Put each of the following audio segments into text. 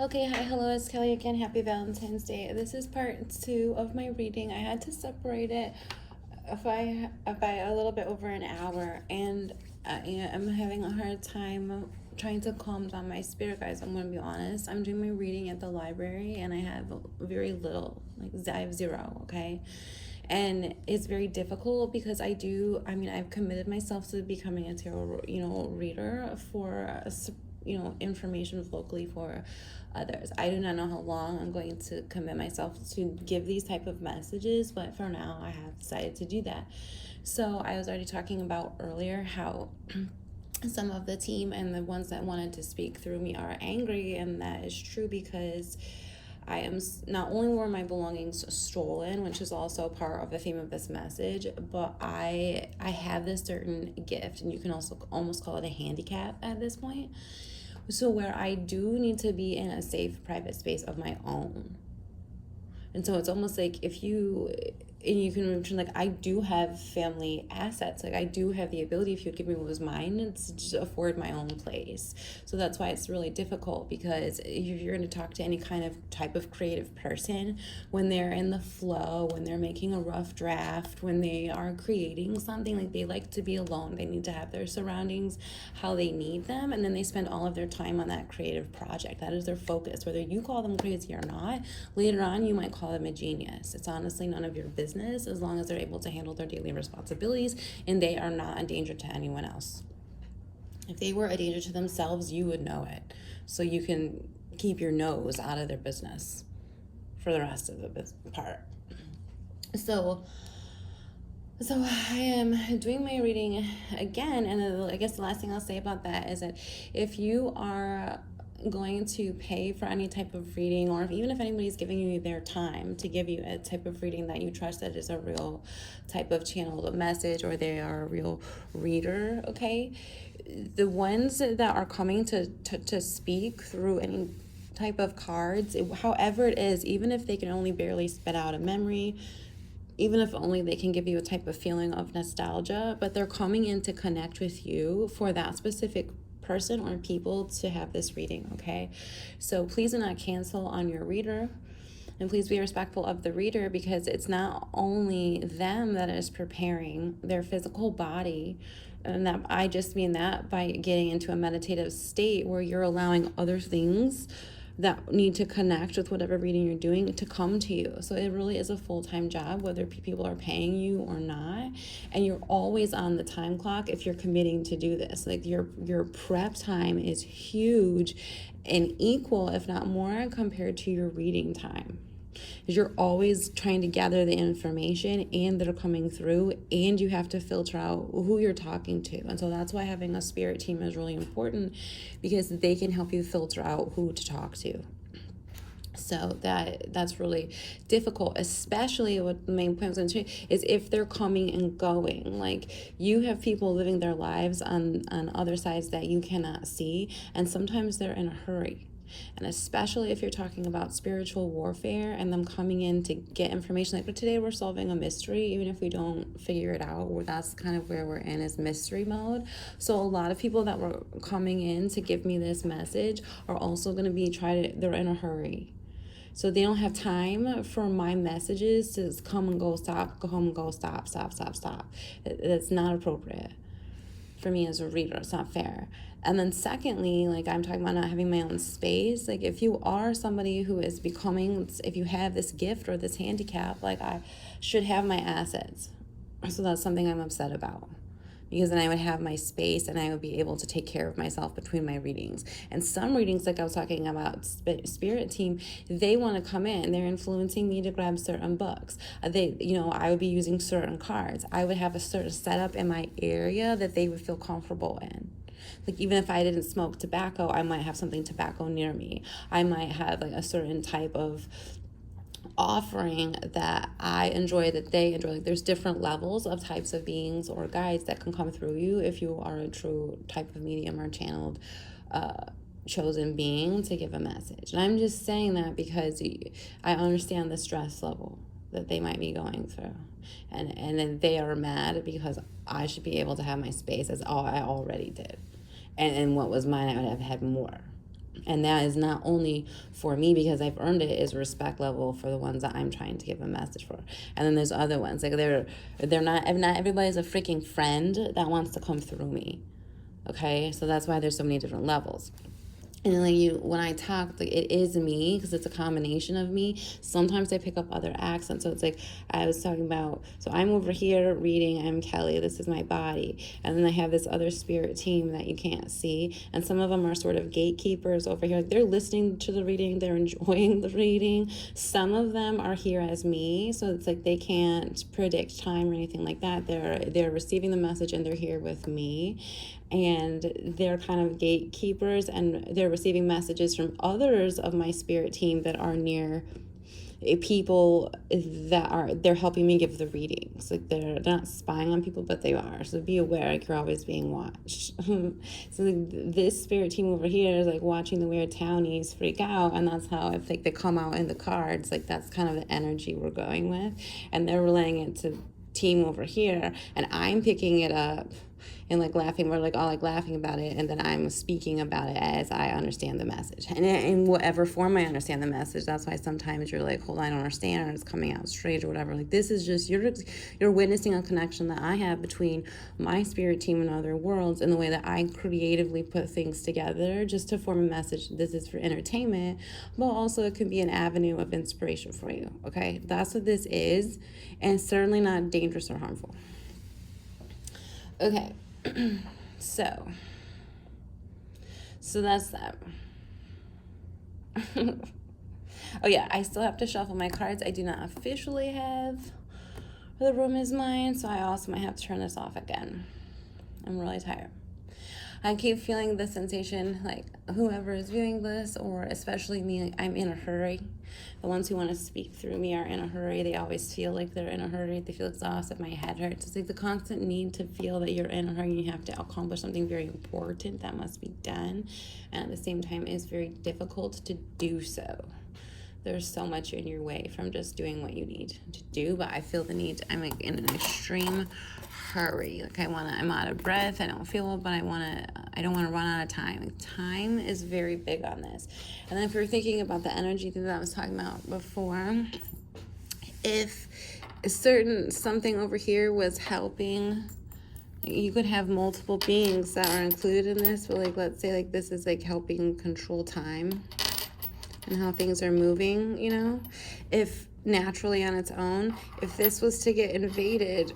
Okay, hi, hello, it's Kelly again. Happy Valentine's Day. This is part 2 of my reading. I had to separate it by a little bit over an hour, and I'm having a hard time trying to calm down my spirit, guys. I'm going to be honest. I'm doing my reading at the library, and I have very little, I have zero, okay? And it's very difficult because I've committed myself to becoming a tarot, reader for information locally for others. I do not know how long I'm going to commit myself to give these type of messages, but for now I have decided to do that. So I was already talking about earlier how some of the team and the ones that wanted to speak through me are angry, and that is true because I am not only were my belongings stolen, which is also part of the theme of this message, but I have this certain gift, and you can also almost call it a handicap at this point. So where I do need to be in a safe, private space of my own. And so it's almost like and you can mention, like, I do have family assets. Like, I do have the ability, if you'd give me what was mine, to just afford my own place. So that's why it's really difficult, because if you're going to talk to any kind of type of creative person, when they're in the flow, when they're making a rough draft, when they are creating something, like, they like to be alone. They need to have their surroundings how they need them, and then they spend all of their time on that creative project. That is their focus. Whether you call them crazy or not, later on you might call them a genius. It's honestly none of your business, as long as they're able to handle their daily responsibilities and they are not a danger to anyone else. If they were a danger to themselves, you would know it. So you can keep your nose out of their business for the rest of the part. So I am doing my reading again, and I guess the last thing I'll say about that is that if you are going to pay for any type of reading, or even if anybody's giving you their time to give you a type of reading that you trust that is a real type of channeled message, or they are a real reader, okay, the ones that are coming to speak through any type of cards, however it is, even if they can only barely spit out a memory, even if only they can give you a type of feeling of nostalgia, but they're coming in to connect with you for that specific person or people to have this reading, okay? So please do not cancel on your reader, and please be respectful of the reader, because it's not only them that is preparing their physical body, and that I just mean that by getting into a meditative state where you're allowing other things that need to connect with whatever reading you're doing to come to you. So it really is a full-time job, whether people are paying you or not, and you're always on the time clock if you're committing to do this. Like, your prep time is huge and equal, if not more, compared to your reading time. Because you're always trying to gather the information, and they're coming through, and you have to filter out who you're talking to. And so that's why having a spirit team is really important, because they can help you filter out who to talk to. So that's really difficult, especially what the main point I was going to say is if they're coming and going. Like, you have people living their lives on other sides that you cannot see, and sometimes they're in a hurry. And especially if you're talking about spiritual warfare and them coming in to get information, like, but today we're solving a mystery, even if we don't figure it out, that's kind of where we're in, is mystery mode. So a lot of people that were coming in to give me this message are also going to be they're in a hurry. So they don't have time for my messages to come and go, stop, go home and go, stop. That's not appropriate for me as a reader. It's not fair. And then secondly, like, I'm talking about not having my own space. Like, if you are somebody who is if you have this gift or this handicap, like, I should have my assets. So that's something I'm upset about, because then I would have my space and I would be able to take care of myself between my readings. And some readings, like I was talking about spirit team, they want to come in, they're influencing me to grab certain books. I would be using certain cards. I would have a certain setup in my area that they would feel comfortable in. Like, even if I didn't smoke tobacco, I might have something tobacco near me. I might have, like, a certain type of offering that I enjoy, that they enjoy. Like, there's different levels of types of beings or guides that can come through you if you are a true type of medium or channeled chosen being to give a message. And I'm just saying that because I understand the stress level that they might be going through, and then they are mad because I should be able to have my space, as all I already did, and what was mine I would have had more. And that is not only for me because I've earned it, is respect level for the ones that I'm trying to give a message for. And then there's other ones, like they're not everybody's a freaking friend that wants to come through me. Okay, so that's why there's so many different levels. And like when I talk, like it is me because it's a combination of me. Sometimes I pick up other accents. So it's like I was talking about, so I'm over here reading, I'm Kelly, this is my body. And then I have this other spirit team that you can't see. And some of them are sort of gatekeepers over here. They're listening to the reading, they're enjoying the reading. Some of them are here as me. So it's like they can't predict time or anything like that. They're receiving the message and they're here with me. And they're kind of gatekeepers, and they're receiving messages from others of my spirit team that are near people they're helping me give the readings. Like they're not spying on people, but they are. So be aware, like you're always being watched. So like this spirit team over here is like watching the weird townies freak out, and that's how if like they come out in the cards, like that's kind of the energy we're going with, and they're relaying it to team over here, and I'm picking it up and like laughing, we're like all like laughing about it, and then I'm speaking about it as I understand the message, and in whatever form I understand the message. That's why sometimes you're like, hold on, I don't understand, or it's coming out strange or whatever. Like this is just you're witnessing a connection that I have between my spirit team and other worlds, in the way that I creatively put things together just to form a message. This is for entertainment, but also it could be an avenue of inspiration for you. Okay, that's what this is, and certainly not dangerous or harmful. Okay. So that's that. Oh yeah, I still have to shuffle my cards. I do not officially have The Room Is Mine, so I also might have to turn this off again. I'm really tired. I keep feeling the sensation, like whoever is viewing this, or especially me, like, I'm in a hurry. The ones who want to speak through me are in a hurry. They always feel like they're in a hurry. They feel exhausted. My head hurts. It's like the constant need to feel that you're in a hurry. You have to accomplish something very important that must be done. And at the same time, it's very difficult to do so. There's so much in your way from just doing what you need to do. But I feel the need. I'm like in an extreme hurry. Like I'm out of breath. I don't feel it, but I don't want to run out of time. Like, time is very big on this. And then if you're thinking about the energy thing that I was talking about before, if something over here was helping, you could have multiple beings that are included in this, but like let's say like this is like helping control time and how things are moving, if naturally on its own, if this was to get invaded,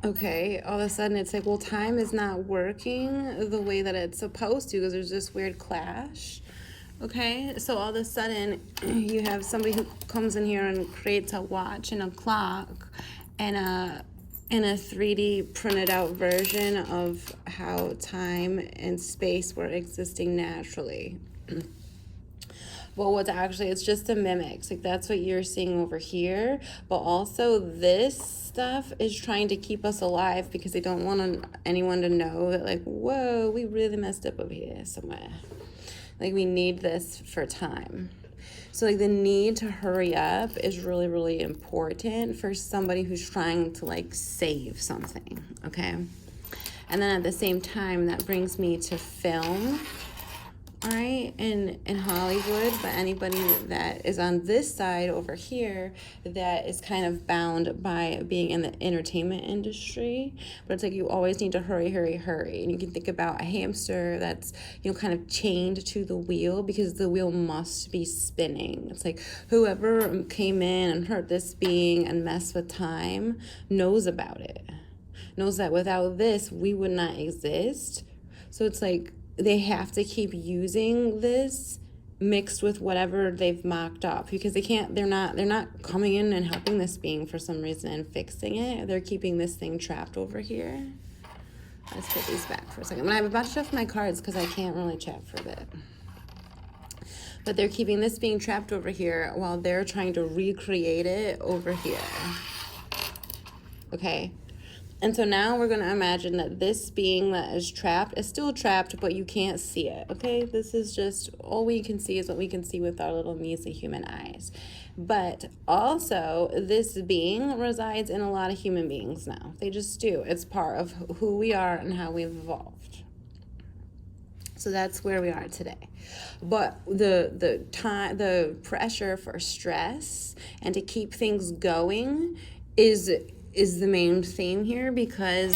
okay, all of a sudden it's like, well, time is not working the way that it's supposed to because there's this weird clash. Okay, so all of a sudden you have somebody who comes in here and creates a watch and a clock and a 3D printed out version of how time and space were existing naturally. Well, what's actually, it's just a mimic. Like that's what you're seeing over here. But also this stuff is trying to keep us alive because they don't want anyone to know that like, whoa, we really messed up over here somewhere. Like we need this for time. So like the need to hurry up is really, really important for somebody who's trying to like save something, okay? And then at the same time, that brings me to film. All right, in Hollywood, but anybody that is on this side over here that is kind of bound by being in the entertainment industry, but it's like you always need to hurry. And you can think about a hamster that's, kind of chained to the wheel because the wheel must be spinning. It's like whoever came in and hurt this being and messed with time knows about it, knows that without this, we would not exist. So it's like, they have to keep using this mixed with whatever they've mocked up because they're not coming in and helping this being for some reason and fixing it. They're keeping this thing trapped over here. Let's put these back for a second. I'm about to shuffle my cards because I can't really chat for a bit. But they're keeping this being trapped over here while they're trying to recreate it over here. Okay. And so now we're going to imagine that this being that is trapped is still trapped, but you can't see it, okay? This is just, all we can see is what we can see with our little measly human eyes. But also, this being resides in a lot of human beings now. They just do. It's part of who we are and how we've evolved. So that's where we are today. But the pressure for stress and to keep things going is the main theme here, because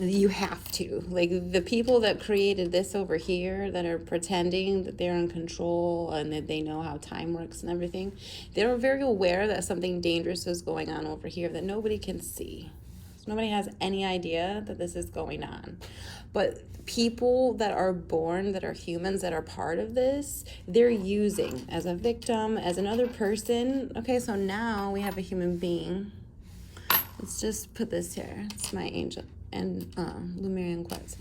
you have to. Like, the people that created this over here, that are pretending that they're in control and that they know how time works and everything, they're very aware that something dangerous is going on over here that nobody can see. So nobody has any idea that this is going on. But people that are born, that are humans, that are part of this, they're using as a victim, as another person. Okay, so now we have a human being. Let's just put this here. It's my angel and Lemurian quartz.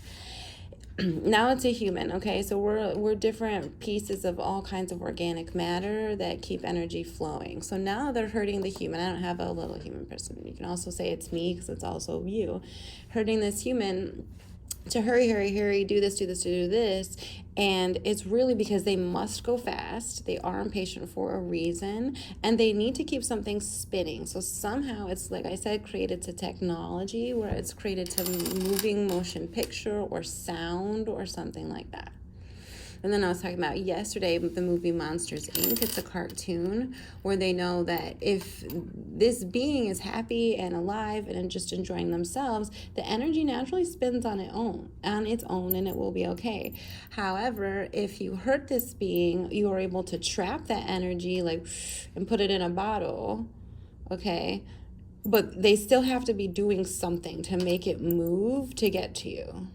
Now it's a human, okay? So we're different pieces of all kinds of organic matter that keep energy flowing. So now they're hurting the human. I don't have a little human person. You can also say it's me, because it's also you. Hurting this human to hurry, do this. And it's really because they must go fast. They are impatient for a reason, and they need to keep something spinning. So somehow it's, like I said, created to technology, where it's created to moving motion picture or sound or something like that. And then I was talking about yesterday the movie Monsters, Inc. It's a cartoon where they know that if this being is happy and alive and just enjoying themselves, the energy naturally spins on its own, and it will be okay. However, if you hurt this being, you are able to trap that energy, like, and put it in a bottle, okay? But they still have to be doing something to make it move to get to you.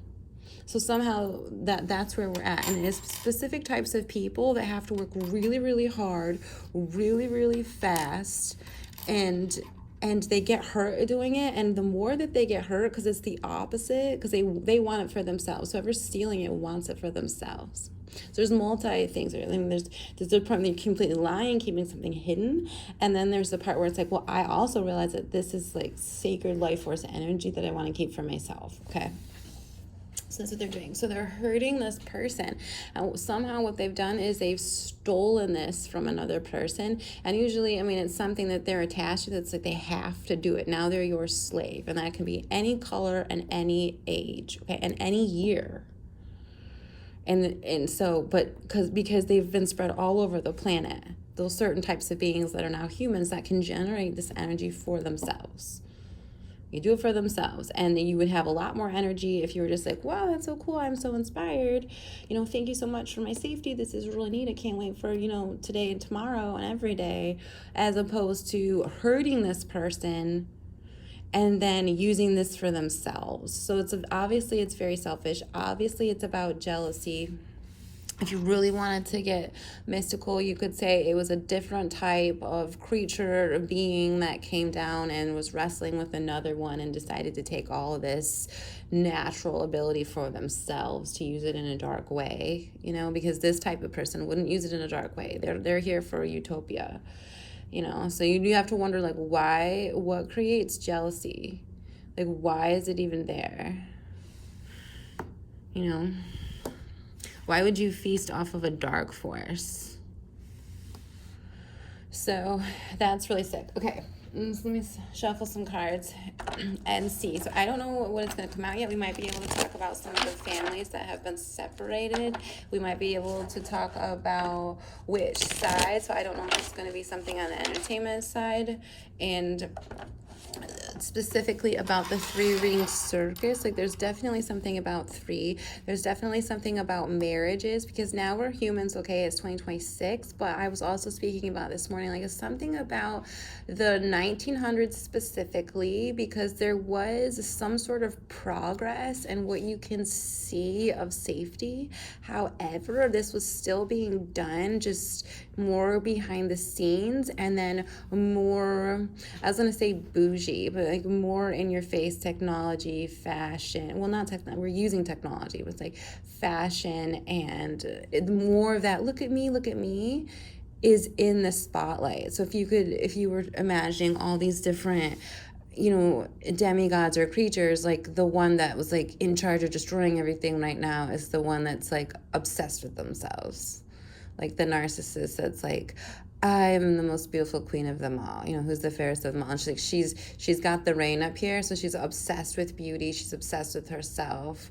So somehow that's where we're at. And it's specific types of people that have to work really, really hard, really, really fast, and they get hurt doing it. And the more that they get hurt, because it's the opposite, because they want it for themselves. So whoever's stealing it wants it for themselves. So there's multi things. I mean, there's the part where you're completely lying, keeping something hidden, and then there's the part where it's like, well, I also realize that this is like sacred life force energy that I want to keep for myself. Okay. So that's what they're doing. So they're hurting this person. And somehow what they've done is they've stolen this from another person. And usually, I mean, it's something that they're attached to. That's like they have to do it. Now they're your slave. And that can be any color and any age, okay, and any year. And so, but because they've been spread all over the planet, those certain types of beings that are now humans that can generate this energy for themselves. You do it for themselves, and you would have a lot more energy if you were just like, wow, that's so cool, I'm so inspired, thank you so much for my safety, this is really neat, I can't wait for today and tomorrow and every day, as opposed to hurting this person and then using this for themselves. So obviously it's very selfish. Obviously it's about jealousy. If you really wanted to get mystical, you could say it was a different type of creature or being that came down and was wrestling with another one and decided to take all of this natural ability for themselves to use it in a dark way, because this type of person wouldn't use it in a dark way. They're here for utopia, So you have to wonder, like, why? What creates jealousy? Like, why is it even there? Why would you feast off of a dark force? So that's really sick. Okay, let me shuffle some cards and see. So I don't know what it's going to come out yet. We might be able to talk about some of the families that have been separated. We might be able to talk about which side. So I don't know if it's going to be something on the entertainment side, and specifically about the 3-ring circus. Like, there's definitely something about 3. There's definitely something about marriages, because now we're humans, okay, it's 2026, but I was also speaking about this morning, like, it's something about the 1900s specifically, because there was some sort of progress and what you can see of safety. However, this was still being done just more behind the scenes, and then more, I was going to say bougie, but like more in your face technology, fashion. Well, not technology, we're using technology, but it's like fashion, and more of that look at me is in the spotlight. So if you were imagining all these different demigods or creatures, like the one that was like in charge of destroying everything right now is the one that's like obsessed with themselves, like the narcissist that's like, I'm the most beautiful queen of them all, who's the fairest of them all. And she's got the rain up here, so she's obsessed with beauty, she's obsessed with herself,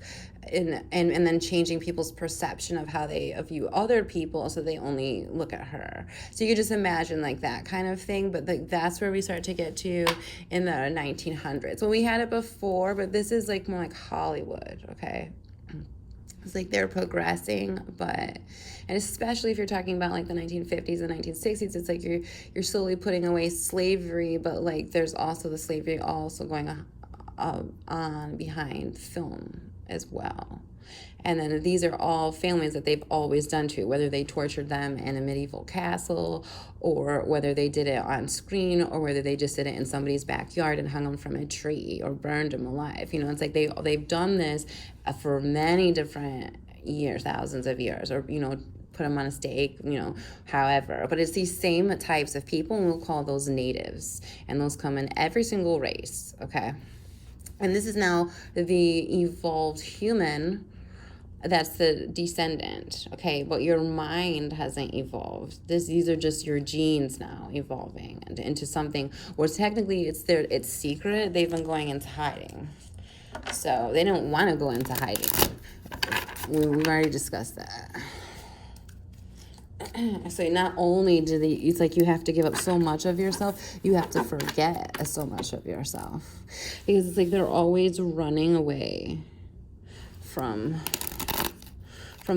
and then changing people's perception of how they view other people, so they only look at her. So you could just imagine like that kind of thing. But like that's where we start to get to in the 1900s. Well, we had it before, but this is like more like Hollywood. Okay, it's like they're progressing, but, and especially if you're talking about like the 1950s and 1960s, it's like you're slowly putting away slavery, but like there's also the slavery also going on behind film as well. And then these are all families that they've always done to, whether they tortured them in a medieval castle, or whether they did it on screen, or whether they just did it in somebody's backyard and hung them from a tree or burned them alive. You know, it's like they've done this for many different years, thousands of years, or, you know, put them on a stake, you know, however. But it's these same types of people, and we'll call those natives. And those come in every single race, okay? And this is now the evolved human, that's the descendant, okay? But your mind hasn't evolved. These are just your genes now evolving into something where technically it's secret. They've been going into hiding. So they don't want to go into hiding. We've already discussed that. So not only it's like you have to give up so much of yourself, you have to forget so much of yourself. Because it's like they're always running away from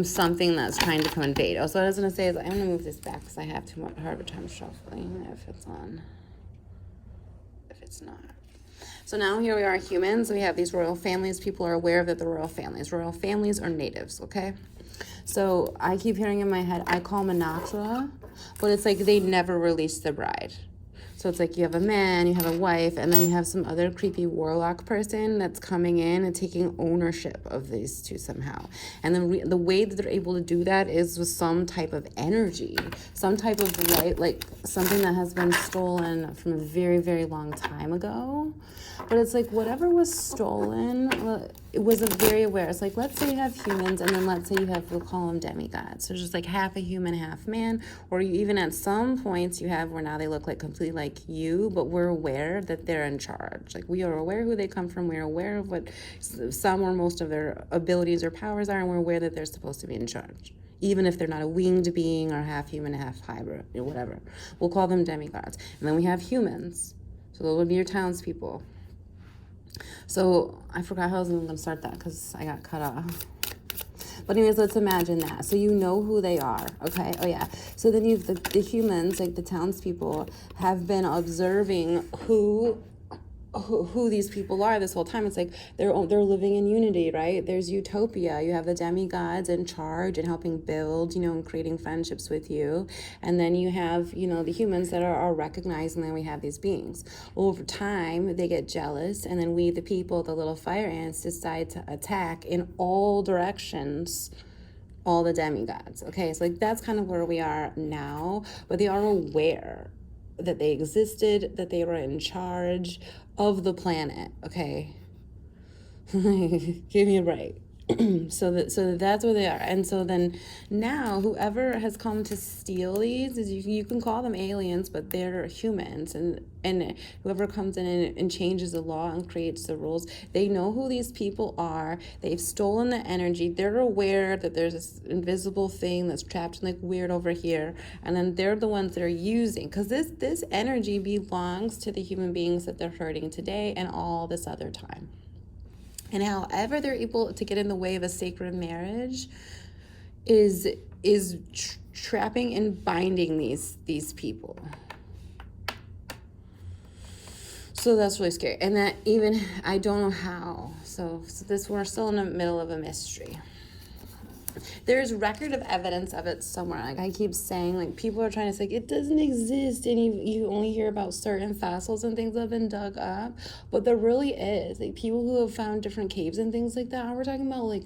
something that's trying to come invade. Also, what I was going to say is I'm going to move this back because I have too much harder time shuffling if it's on. If it's not. So now here we are, humans. We have these royal families. People are aware that the royal families. Royal families are natives, okay? So I keep hearing in my head, I call Massacres, but it's like they never release the bride. So it's like you have a man, you have a wife, and then you have some other creepy warlock person that's coming in and taking ownership of these two somehow. And then the way that they're able to do that is with some type of energy, some type of light, like something that has been stolen from a very, very long time ago. But it's like whatever was stolen, it wasn't very aware. It's like, let's say you have humans, and then let's say you have, we'll call them demigods. So just like half a human, half man, or you even at some points you have where now they look like completely like you, but we're aware that they're in charge. Like we are aware who they come from. We're aware of what some or most of their abilities or powers are, and we're aware that they're supposed to be in charge. Even if they're not a winged being or half human, half hybrid, or whatever. We'll call them demigods. And then we have humans. So those would be your townspeople. So I forgot how I was going to start that because I got cut off. But anyways, let's imagine that. So you know who they are, okay? Oh, yeah. So then you've the humans, like the townspeople, have been observing who these people are this whole time. It's like they're living in unity, right? There's utopia. You have the demigods in charge and helping build, you know, and creating friendships with you. And then you have, you know, the humans that are recognizing that we have these beings. Over time, they get jealous, and then we, the people, the little fire ants, decide to attack in all directions all the demigods. Okay, so like that's kind of where we are now, but they are aware that they existed, that they were in charge of the planet, okay? Give me a break. So that's where they are. And so then now whoever has come to steal these, is you can call them aliens, but they're humans, and whoever comes in and changes the law and creates the rules, they know who these people are. They've stolen the energy. They're aware that there's this invisible thing that's trapped like weird over here, and then they're the ones that are using, because this energy belongs to the human beings that they're hurting today and all this other time. And however they're able to get in the way of a sacred marriage is trapping and binding these people. So that's really scary. And that even, I don't know how. So this, we're still in the middle of a mystery. There's record of evidence of it somewhere. Like I keep saying, like people are trying to say it doesn't exist, and you only hear about certain fossils and things that have been dug up, but there really is. Like people who have found different caves and things like that. We're talking about like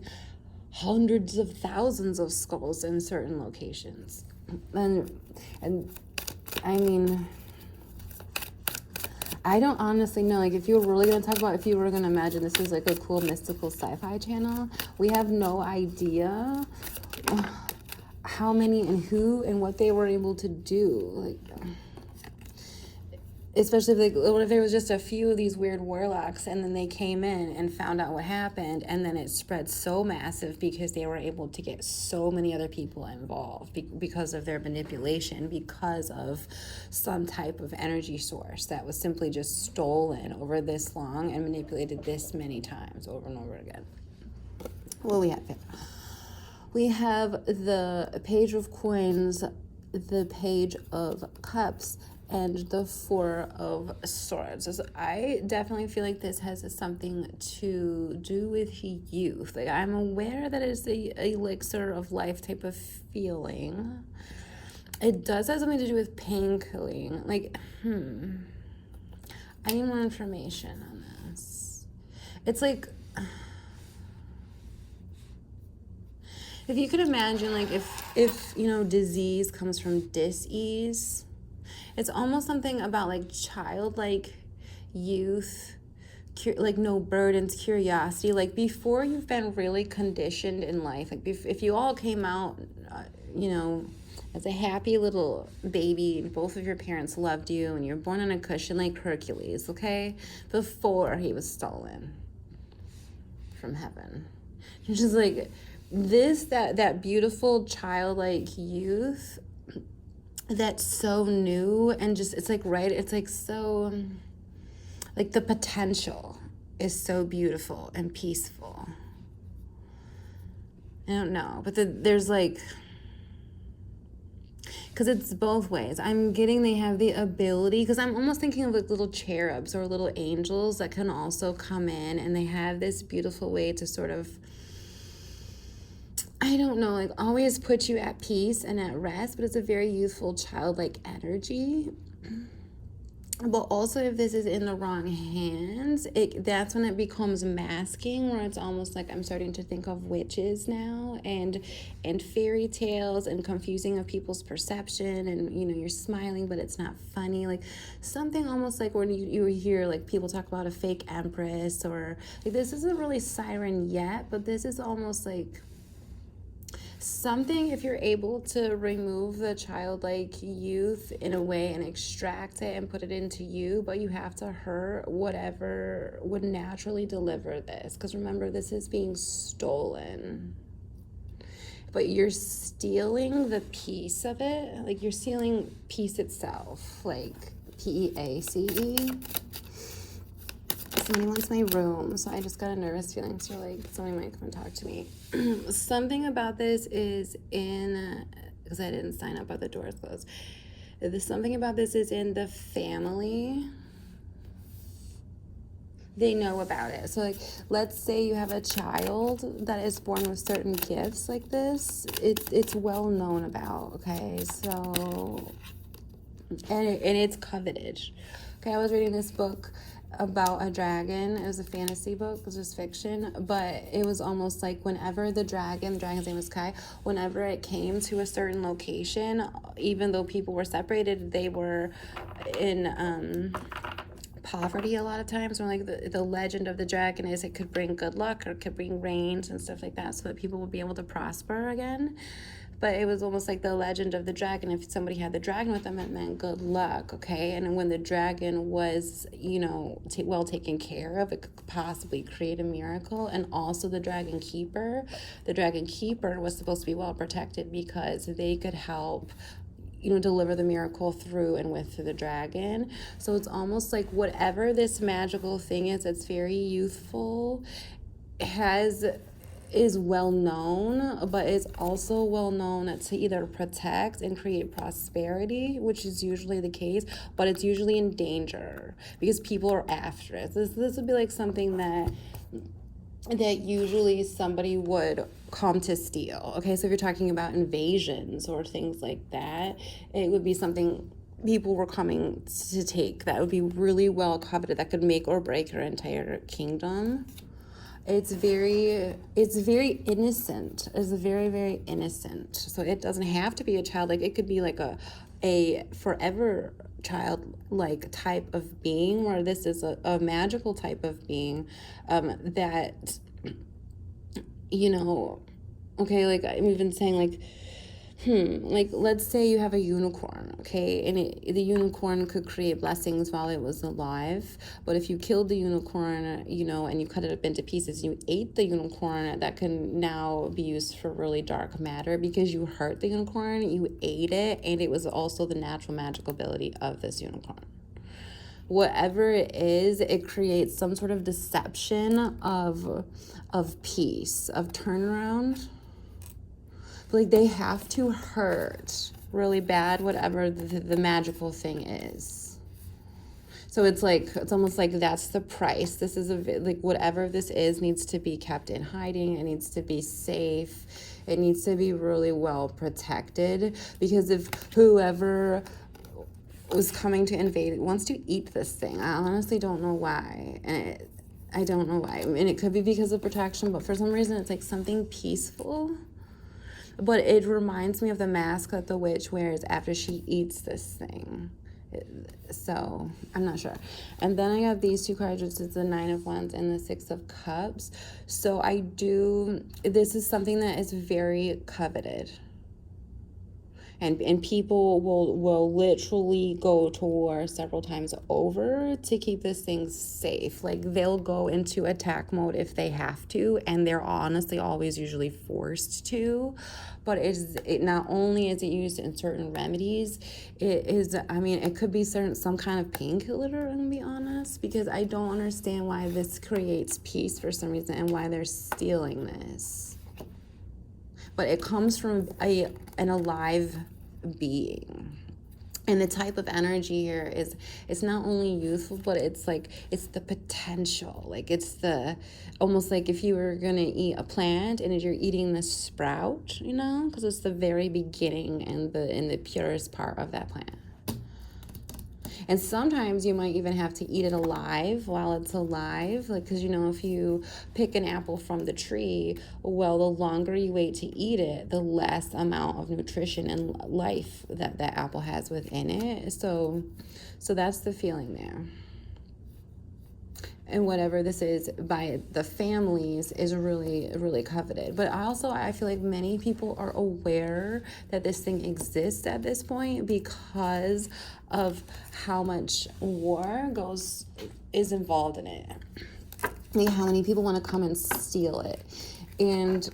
hundreds of thousands of skulls in certain locations, and I mean, I don't honestly know. Like, if you were really going to talk about, if you were going to imagine this is like a cool mystical sci-fi channel, we have no idea how many and who and what they were able to do. Like, especially if, like, what if there was just a few of these weird warlocks and then they came in and found out what happened, and then it spread so massive because they were able to get so many other people involved because of their manipulation, because of some type of energy source that was simply just stolen over this long and manipulated this many times over and over again. Well, we have the Page of Coins, the Page of Cups, and the Four of Swords. So I definitely feel like this has something to do with youth. Like, I'm aware that it's the elixir of life type of feeling. It does have something to do with pain killing. Like, I need more information on this. It's like, if you could imagine, like, if disease comes from dis-ease, it's almost something about, like, childlike youth, like, no burdens, curiosity. Like, before you've been really conditioned in life, like, if you all came out, as a happy little baby, and both of your parents loved you, and you're born on a cushion like Hercules, okay? Before he was stolen from heaven. You're just like, that beautiful childlike youth that's so new, and just, it's like, right, it's like, so, like, the potential is so beautiful and peaceful. I don't know, but there's like, because it's both ways. I'm getting they have the ability, because I'm almost thinking of like little cherubs or little angels that can also come in, and they have this beautiful way to sort of, I don't know, like, always put you at peace and at rest, but it's a very youthful, childlike energy. But also, if this is in the wrong hands, that's when it becomes masking, where it's almost like I'm starting to think of witches now, and fairy tales, and confusing of people's perception, and you're smiling but it's not funny, like something almost like when you hear like people talk about a fake empress, or like, this isn't really siren yet, but this is almost like something, if you're able to remove the childlike youth in a way and extract it and put it into you, but you have to hurt whatever would naturally deliver this, because remember, this is being stolen, but you're stealing the peace of it, like you're stealing peace itself, like PEACE. Somebody wants my room, so I just got a nervous feeling, so like somebody might come and talk to me. Something about this is in, because I didn't sign up, but the door's closed. Something about this is in the family. They know about it. So like, let's say you have a child that is born with certain gifts like this. It's well known about, okay? So, and it's coveted. Okay, I was reading this book about a dragon. It was a fantasy book, it was just fiction, but it was almost like whenever the dragon's name was Kai, whenever it came to a certain location, even though people were separated, they were in poverty a lot of times. When like the legend of the dragon is it could bring good luck, or it could bring rains and stuff like that, so that people would be able to prosper again. But it was almost like the legend of the dragon. If somebody had the dragon with them, it meant good luck, okay? And when the dragon was, well taken care of, it could possibly create a miracle. And also the dragon keeper was supposed to be well protected, because they could help deliver the miracle through and with the dragon. So it's almost like whatever this magical thing is, it's very youthful, is well known, but it's also well known to either protect and create prosperity, which is usually the case, but it's usually in danger because people are after it. This would be like something that usually somebody would come to steal. Okay, so if you're talking about invasions or things like that, it would be something people were coming to take that would be really well coveted, that could make or break her entire kingdom. It's very innocent. It's very, very innocent. So it doesn't have to be a child. Like, it could be like a forever childlike type of being, where this is a magical type of being that, okay, like I'm even saying, like, Like, let's say you have a unicorn, okay, and the unicorn could create blessings while it was alive. But if you killed the unicorn, you know, and you cut it up into pieces, you ate the unicorn, that can now be used for really dark matter because you hurt the unicorn, you ate it, and it was also the natural magical ability of this unicorn. Whatever it is, it creates some sort of deception of peace, of turnaround. Like, they have to hurt really bad whatever the magical thing is. So it's like, it's almost like that's the price. This is like, whatever this is needs to be kept in hiding. It needs to be safe. It needs to be really well protected, because if whoever was coming to invade it wants to eat this thing, I honestly don't know why. And I don't know why. And it could be because of protection, but for some reason it's like something peaceful. But it reminds me of the mask that the witch wears after she eats this thing. So I'm not sure. And then I have these two cards, which is the Nine of Wands and the Six of Cups. So this is something that is very coveted. And people will literally go to war several times over to keep this thing safe. Like, they'll go into attack mode if they have to, and they're honestly always usually forced to. But it not only is it used in certain remedies, it could be some kind of painkiller, I'm gonna be honest, because I don't understand why this creates peace for some reason and why they're stealing this. But it comes from an alive being. And the type of energy here is, it's not only youthful, but it's like, it's the potential. Like, it's the, almost like if you were going to eat a plant and you're eating the sprout, you know, because it's the very beginning and the purest part of that plant. And sometimes you might even have to eat it alive while it's alive. Like, because, you know, if you pick an apple from the tree, well, the longer you wait to eat it, the less amount of nutrition and life that apple has within it. So that's the feeling there. And whatever this is by the families is really, really coveted. But I feel like many people are aware that this thing exists at this point because of how much war is involved in it. Like, how many people want to come and steal it. And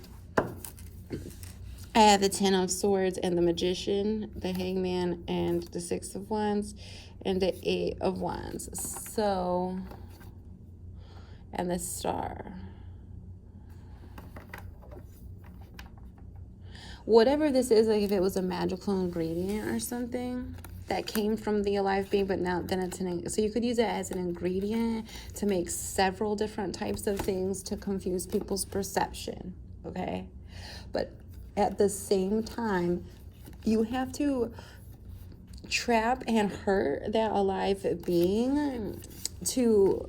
I have the Ten of Swords and the Magician, the Hangman, and the Six of Wands, and the Eight of Wands. So, and the Star. Whatever this is, like if it was a magical ingredient or something that came from the alive being, but now then so you could use it as an ingredient to make several different types of things to confuse people's perception, okay? But at the same time, you have to trap and hurt that alive being to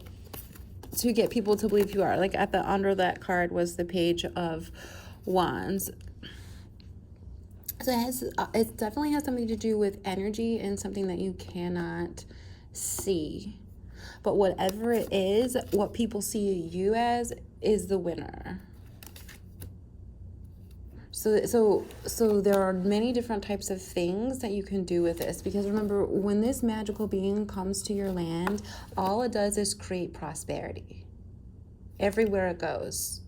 get people to believe you are. Like, at the under that card was the Page of Wands. So it definitely has something to do with energy and something that you cannot see. But whatever it is, what people see you as is the winner. So there are many different types of things that you can do with this, because remember, when this magical being comes to your land, all it does is create prosperity everywhere it goes.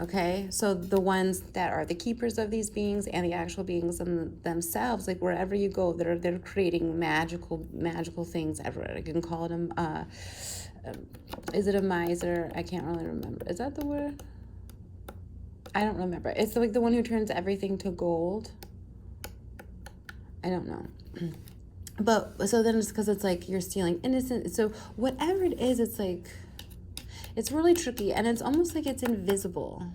Okay, so the ones that are the keepers of these beings and the actual beings themselves, like wherever you go, they're creating magical things everywhere. You can call them, is it a miser? I can't really remember. Is that the word? I don't remember. It's like the one who turns everything to gold. I don't know. But so then it's because it's like you're stealing innocent. So whatever it is, it's like, it's really tricky, and it's almost like it's invisible.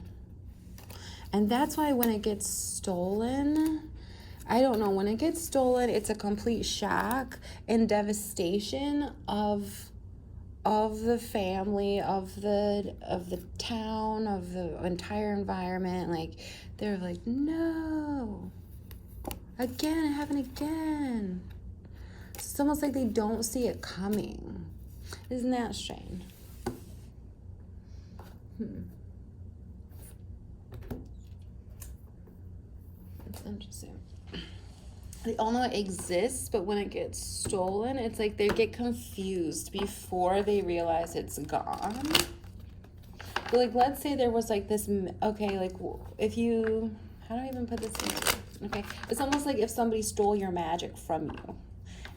And that's why when it gets stolen, I don't know, when it gets stolen, it's a complete shock and devastation of the family, of the town, of the entire environment. Like, they're like, no, again, it happened again. It's almost like they don't see it coming. Isn't that strange? It's They all know it exists, but when it gets stolen, it's like they get confused before they realize it's gone. But like, let's say there was like this, okay, like if you, how do I even put this in? Okay, it's almost like if somebody stole your magic from you.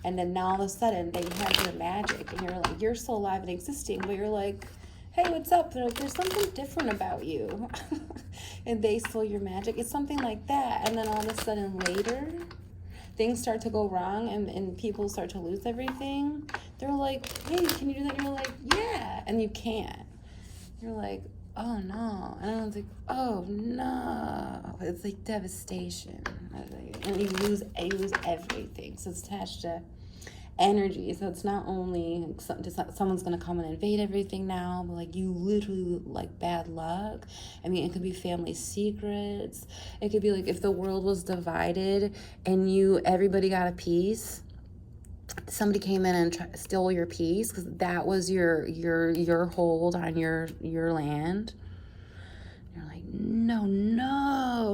And then now all of a sudden they have your magic and you're like, you're still alive and existing, but you're like, hey, what's up? They're like, there's something different about you. And they stole your magic. It's something like that. And then all of a sudden later, things start to go wrong and people start to lose everything. They're like, hey, can you do that? And you're like, yeah. And you can't. You're like, oh no. And I was like, oh no. It's like devastation. And you lose everything. So it's attached to energy. So it's not only someone's going to come and invade everything now, but like you literally like bad luck. I mean, it could be family secrets. It could be like if the world was divided and everybody got a piece, somebody came in and stole your piece because that was your hold on your land. You're like, no,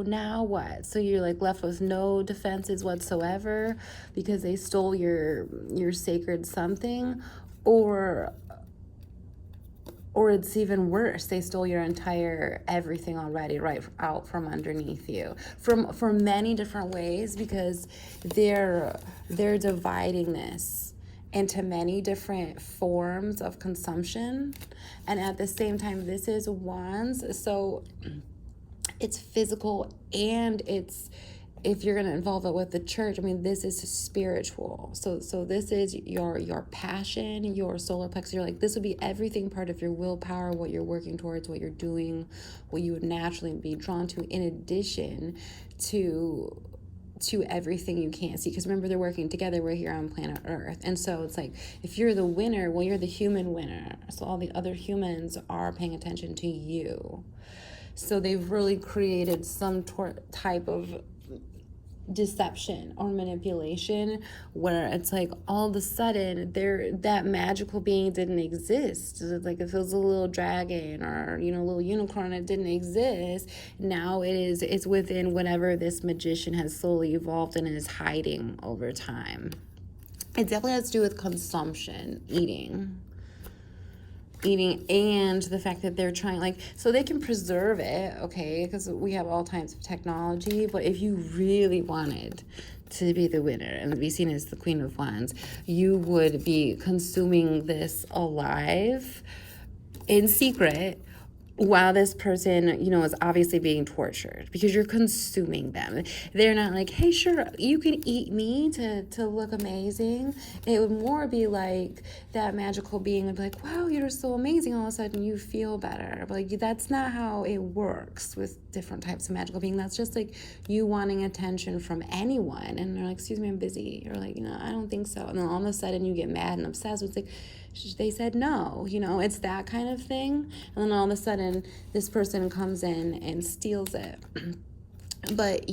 now what? So you're like left with no defenses whatsoever because they stole your sacred something, or it's even worse. They stole your entire everything already right out from underneath you from many different ways, because they're dividing this into many different forms of consumption. And at the same time, this is wands, so it's physical and it's, if you're going to involve it with the church, I mean, this is spiritual. So this is your passion, your solar plexus. You're like, this would be everything part of your willpower, what you're working towards, what you're doing, what you would naturally be drawn to, in addition to everything you can't see. Because remember, they're working together. We're here on planet Earth. And so it's like, if you're the winner, well, you're the human winner. So all the other humans are paying attention to you. So they've really created some type of deception or manipulation where it's like all of a sudden that magical being didn't exist. Like if it was a little dragon or a little unicorn, it didn't exist. Now it's within whatever this magician has slowly evolved and is hiding over time. It definitely has to do with consumption, eating, and the fact that they're trying, so they can preserve it, okay, because we have all types of technology. But if you really wanted to be the winner and be seen as the Queen of Wands, you would be consuming this alive in secret while this person, is obviously being tortured, because you're consuming them. They're not like, hey, sure, you can eat me to look amazing. It would more be like that magical being would be like, wow, you're so amazing. All of a sudden you feel better. But that's not how it works with different types of magical being. That's just like you wanting attention from anyone. And they're like, excuse me, I'm busy. You're like, I don't think so. And then all of a sudden you get mad and obsessed. It's like, they said no, it's that kind of thing. And then all of a sudden this person comes in and steals it. But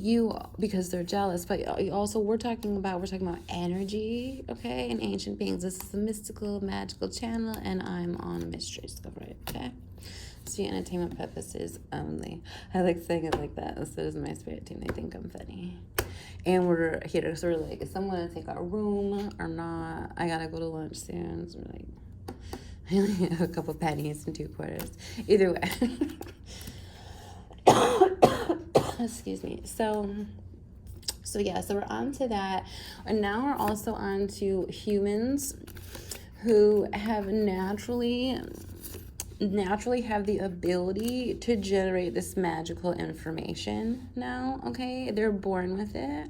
because they're jealous. But also we're talking about energy, okay, and ancient beings. This is a mystical, magical channel, and I'm on mystery discovery, okay? So entertainment purposes only. I like saying it like that. So does my spirit team. They think I'm funny. And we're here to sort of like, is someone going to take our room or not? I got to go to lunch soon. So we're like, I only have a couple pennies and 2 quarters. Either way. Excuse me. So we're on to that. And now we're also on to humans who have naturally have the ability to generate this magical information now, okay? They're born with it.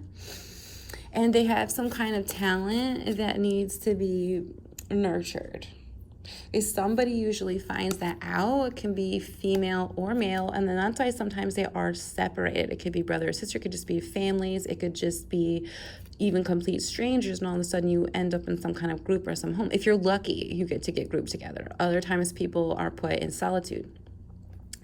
And they have some kind of talent that needs to be nurtured. If somebody usually finds that out, it can be female or male, and then that's why sometimes they are separated. It could be brother or sister, it could just be families, it could just be even complete strangers, and all of a sudden you end up in some kind of group or some home. If you're lucky, you get to get grouped together. Other times people are put in solitude.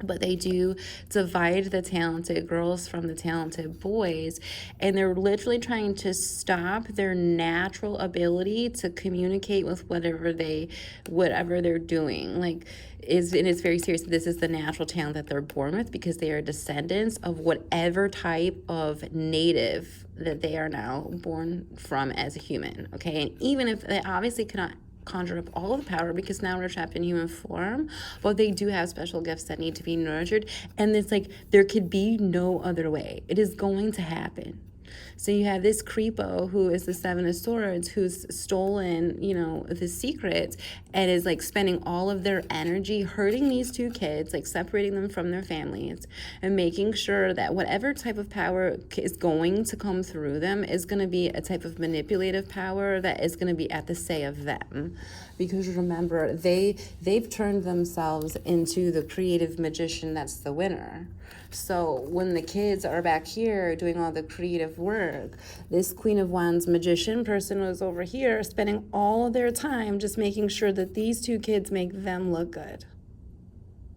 but they do divide the talented girls from the talented boys, and they're literally trying to stop their natural ability to communicate with whatever they're doing. And it's very serious. This is the natural talent that they're born with, because they are descendants of whatever type of native that they are now born from as a human. Okay, and even if they obviously cannot conjure up all of the power, because now we're trapped in human form, but they do have special gifts that need to be nurtured, and it's like there could be no other way. It is going to happen. So you have this creepo who is the Seven of Swords, who's stolen, the secrets, and is like spending all of their energy hurting these two kids, like separating them from their families, and making sure that whatever type of power is going to come through them is going to be a type of manipulative power that is going to be at the say of them. Because remember, they've turned themselves into the creative magician that's the winner. So when the kids are back here doing all the creative work, this Queen of Wands magician person was over here spending all of their time just making sure that these two kids make them look good.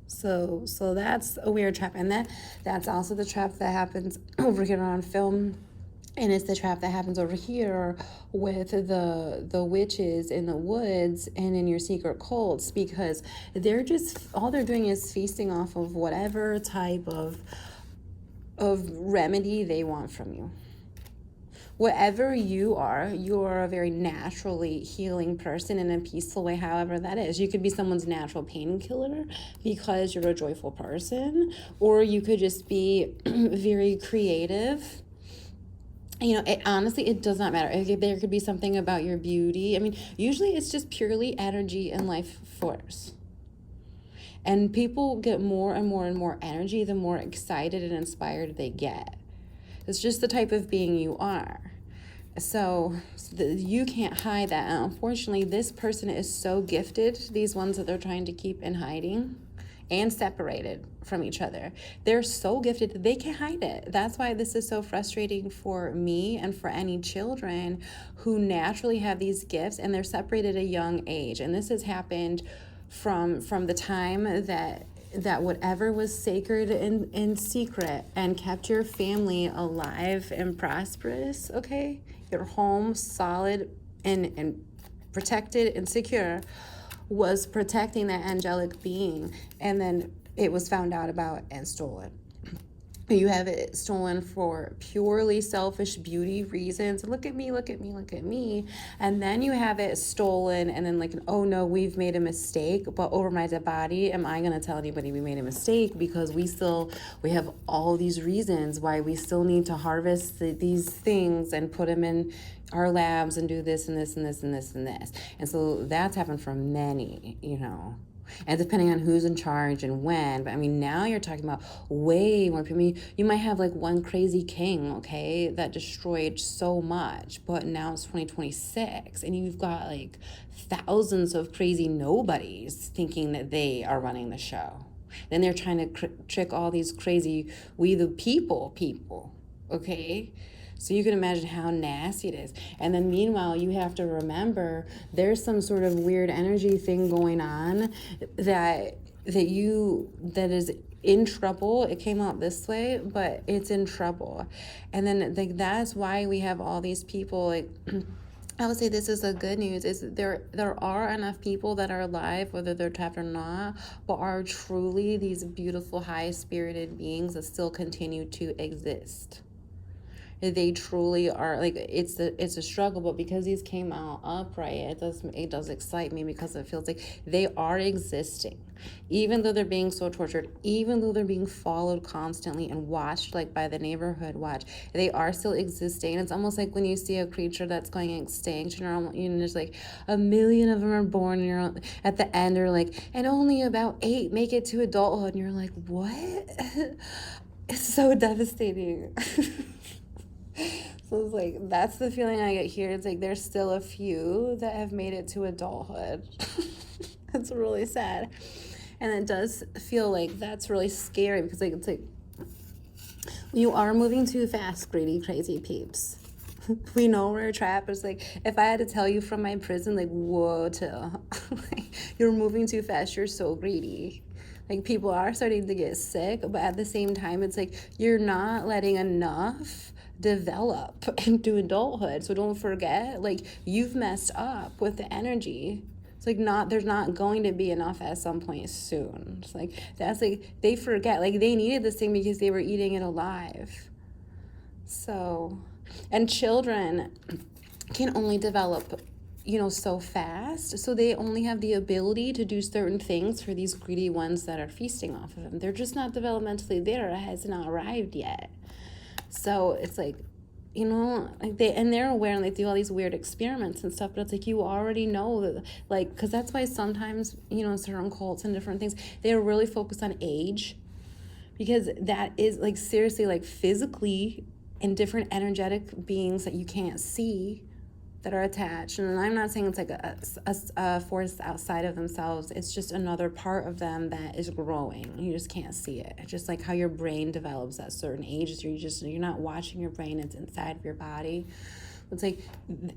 So that's a weird trap. And that's also the trap that happens over here on film. And it's the trap that happens over here with the witches in the woods and in your secret cults, because all they're doing is feasting off of whatever type of remedy they want from you. Whatever you're a very naturally healing person in a peaceful way, however that is. You could be someone's natural painkiller because you're a joyful person, or you could just be very creative. Honestly, it does not matter. There could be something about your beauty. I mean, usually it's just purely energy and life force. And people get more and more and more energy the more excited and inspired they get. It's just the type of being you are. So you can't hide that. And unfortunately, this person is so gifted, these ones that they're trying to keep in hiding and separated from each other. They're so gifted that they can't hide it. That's why this is so frustrating for me and for any children who naturally have these gifts and they're separated at a young age. And this has happened from the time that whatever was sacred and secret and kept your family alive and prosperous, okay? Your home solid and protected and secure, was protecting that angelic being, and then it was found out about and stolen. You have it stolen for purely selfish beauty reasons. Look at me, look at me, look at me. And then you have it stolen and then oh no, we've made a mistake, but over my dead body, am I gonna tell anybody we made a mistake? Because we have all these reasons why we still need to harvest these things and put them in our labs and do this and this and this and this and this. And so that's happened for many, and depending on who's in charge and when. But I mean, now you're talking about way more people. I mean, you might have one crazy king, okay, that destroyed so much, but now it's 2026 and you've got thousands of crazy nobodies thinking that they are running the show. Then they're trying to trick all these crazy we the people, okay? So you can imagine how nasty it is. And then meanwhile, you have to remember there's some sort of weird energy thing going on that is in trouble. It came out this way, but it's in trouble. And then that's why we have all these people I would say this is the good news, is there are enough people that are alive, whether they're trapped or not, but are truly these beautiful, high-spirited beings that still continue to exist. They truly are it's a struggle, but because these came out upright, it does excite me, because it feels like they are existing, even though they're being so tortured, even though they're being followed constantly and watched by the neighborhood watch. They are still existing. It's almost like when you see a creature that's going extinct, and there's a million of them are born, and you're at the end, or and only about 8 make it to adulthood, and you're like, what? It's so devastating. So it's that's the feeling I get here. It's there's still a few that have made it to adulthood. It's really sad. And it does feel that's really scary, because it's you are moving too fast, greedy, crazy peeps. We know we're trapped. It's if I had to tell you from my prison, whoa, chill. You're moving too fast. You're so greedy. Like, people are starting to get sick, but at the same time, it's like you're not letting enough develop into adulthood. So don't forget, like, you've messed up with the energy. It's like, there's not going to be enough at some point soon. It's like, that's like, they forget, like, they needed this thing because they were eating it alive. So, and children can only develop, so fast. So they only have the ability to do certain things for these greedy ones that are feasting off of them. They're just not developmentally there. It has not arrived yet. So it's like, like they're aware, and they do all these weird experiments and stuff, but it's like, you already know that, like, because that's why sometimes, certain cults and different things, they're really focused on age, because that is, like, seriously, like, physically, in different energetic beings that you can't see that are attached. And I'm not saying it's like a force outside of themselves. It's just another part of them that is growing. You just can't see it. It's just like how your brain develops at certain ages. You're not watching your brain. It's inside of your body. It's like,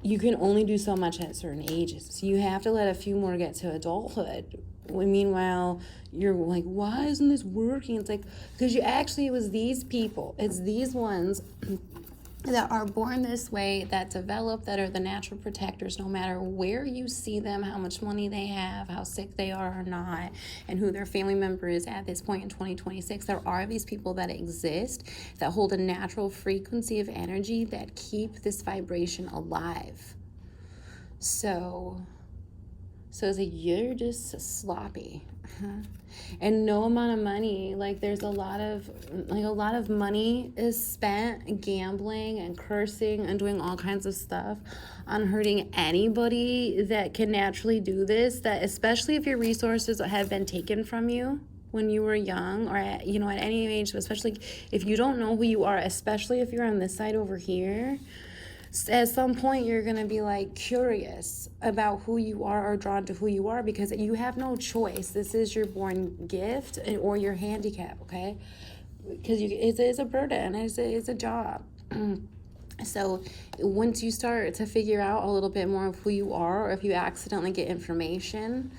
you can only do so much at certain ages. So you have to let a few more get to adulthood. Meanwhile, you're like, why isn't this working? It's like, because it was these people. It's these ones that are born this way, that develop, that are the natural protectors, no matter where you see them, how much money they have, how sick they are or not, and who their family member is at this point in 2026. There are these people that exist that hold a natural frequency of energy that keep this vibration alive. So it's like, you're just sloppy. And no amount of money, like, there's a lot of money is spent gambling and cursing and doing all kinds of stuff on hurting anybody that can naturally do this, that especially if your resources have been taken from you when you were young, or at any age, especially if you don't know who you are, especially if you're on this side over here. At some point, you're going to be, like, curious about who you are, or drawn to who you are, because you have no choice. This is your born gift or your handicap, okay? Because it's a burden. It's a job. So once you start to figure out a little bit more of who you are, or if you accidentally get information,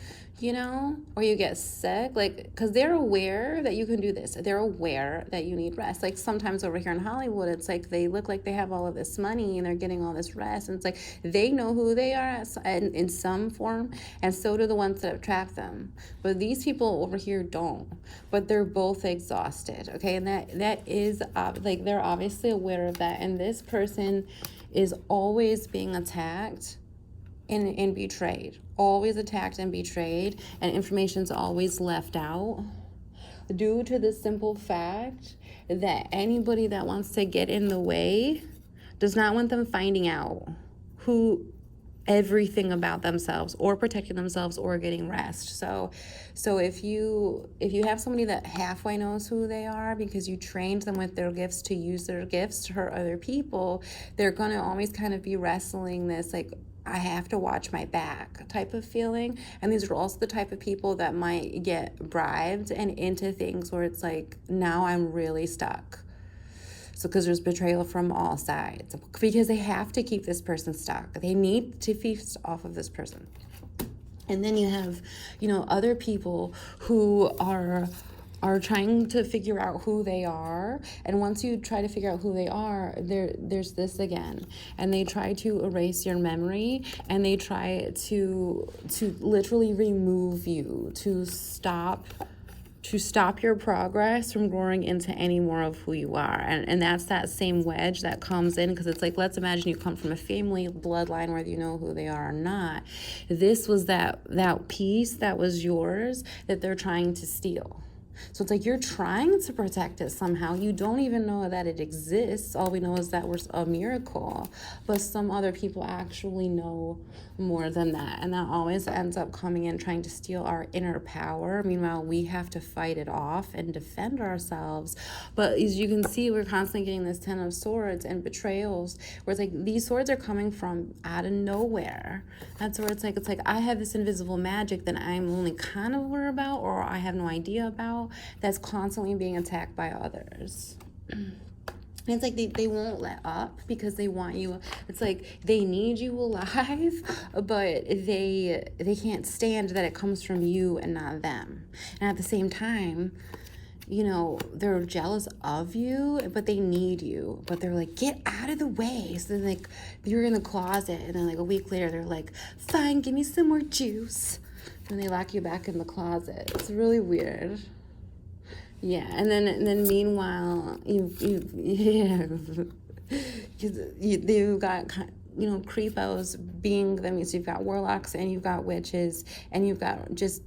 or you get sick, like, because they're aware that you can do this. They're aware that you need rest. Like, sometimes over here in Hollywood, it's like they look like they have all of this money and they're getting all this rest. And it's like, they know who they are in some form, and so do the ones that attract them. But these people over here don't. But they're both exhausted, okay? And that is, like, they're obviously aware of that. And this person is always being attacked and betrayed, always attacked and betrayed, and information's always left out, due to the simple fact that anybody that wants to get in the way does not want them finding out everything about themselves, or protecting themselves, or getting rest. So if you have somebody that halfway knows who they are, because you trained them with their gifts to use their gifts to hurt other people, they're gonna always kind of be wrestling this, like, I have to watch my back type of feeling. And these are also the type of people that might get bribed and into things where it's like, now I'm really stuck. So because there's betrayal from all sides, because they have to keep this person stuck. They need to feast off of this person. And then you have, other people who are trying to figure out who they are. And once you try to figure out who they are, there's this again. And they try to erase your memory, and they try to literally remove you, to stop your progress from growing into any more of who you are. And that's that same wedge that comes in, because it's like, let's imagine you come from a family bloodline, whether you know who they are or not. This was that piece that was yours that they're trying to steal. So it's like, you're trying to protect it somehow. You don't even know that it exists. All we know is that we're a miracle. But some other people actually know more than that. And that always ends up coming in, trying to steal our inner power. Meanwhile, we have to fight it off and defend ourselves. But as you can see, we're constantly getting this 10 of Swords and betrayals, where it's like, these swords are coming from out of nowhere. That's where it's like, I have this invisible magic that I'm only kind of aware about, or I have no idea about, that's constantly being attacked by others. And it's like they won't let up because they want you. It's like they need you alive, but they can't stand that it comes from you and not them. And at the same time, they're jealous of you, but they need you. But they're like, get out of the way. So then, like, you're in the closet, and then, like, a week later, they're like, fine, give me some more juice. And they lock you back in the closet. It's really weird. Yeah, and then meanwhile, you've got creepos being them. So you've got warlocks and you've got witches and you've got just